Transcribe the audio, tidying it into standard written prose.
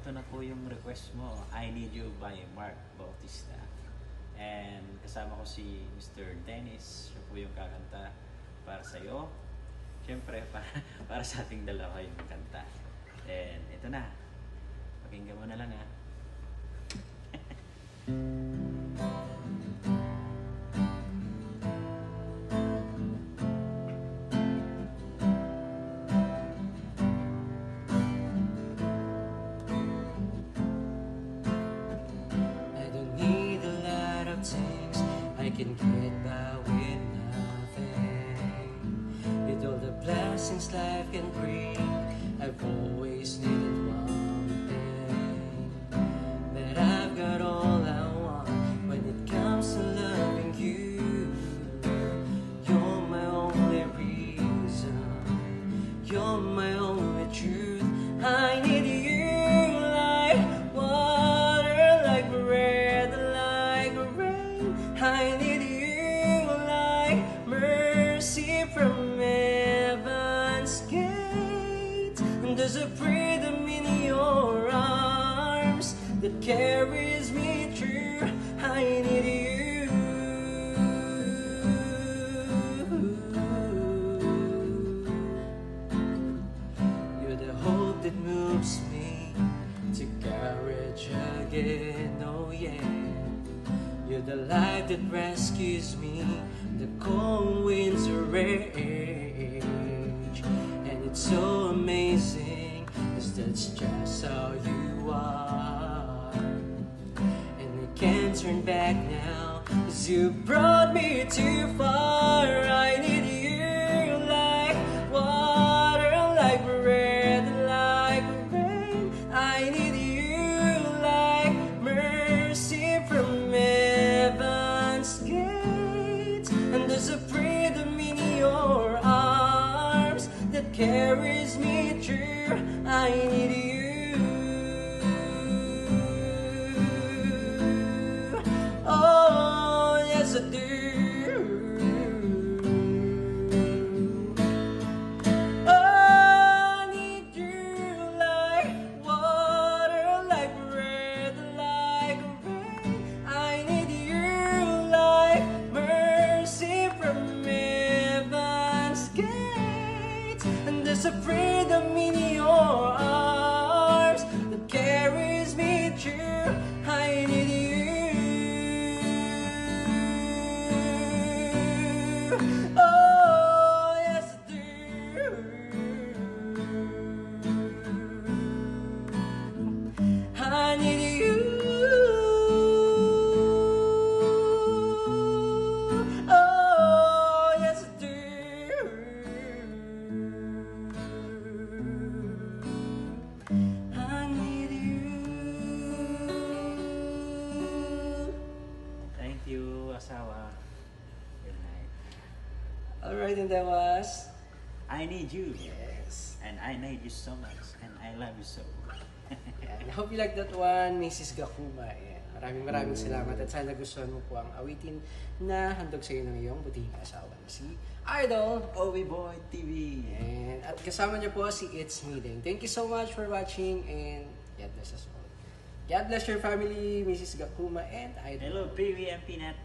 ito na po yung request mo. I Need You by Mark Bautista. And kasama ko si Mr. Dennis. Siya po yung kakanta para sa'yo. Siyempre, para sa ating dalawa yung kanta. And ito na. Pakinggan mo na lang ha. I can get by with nothing. With all the blessings life can bring, I've always needed one thing. But I've got all I want when it comes to loving you. You're my only reason, you're my only truth. I need you like water, like bread, like rain. I need you like mercy from heaven's gate. And there's a freedom in your arms that carries me through. I need you. You're the hope that moves me to courage again, oh yeah. You're the light that rescues me, the cold winds rage. And it's so amazing, 'cause that's just how you are. And I can't turn back now, 'cause you brought me too far. I need you like water, like bread, like rain. I need you like mercy from heaven's gate. And there's a freedom in your arms that carries me through. I need you. Oh, yes I do. Oh, I need you like water, like bread, like rain. I need you like mercy from heaven's gate. And there's a freedom in your arms that carries me through. I need you. Oh, yes I do. I need you. Oh, yes I do. I need you. Thank you, asawa. Good night. Alright, and that was... I need you. Yes. And I need you so much. And I love you so. I hope you like that one, Mrs. Gakuma. Ayan. Maraming salamat at sana gustuhan mo po ang awitin na handog sa iyo ng iyong butihing asawa na si Idol. Owie Boy TV. And at kasama niyo po si It's Me Ding. Thank you so much for watching and God bless us all. God bless your family, Mrs. Gakuma and Idol. Hello, PV and Peanut.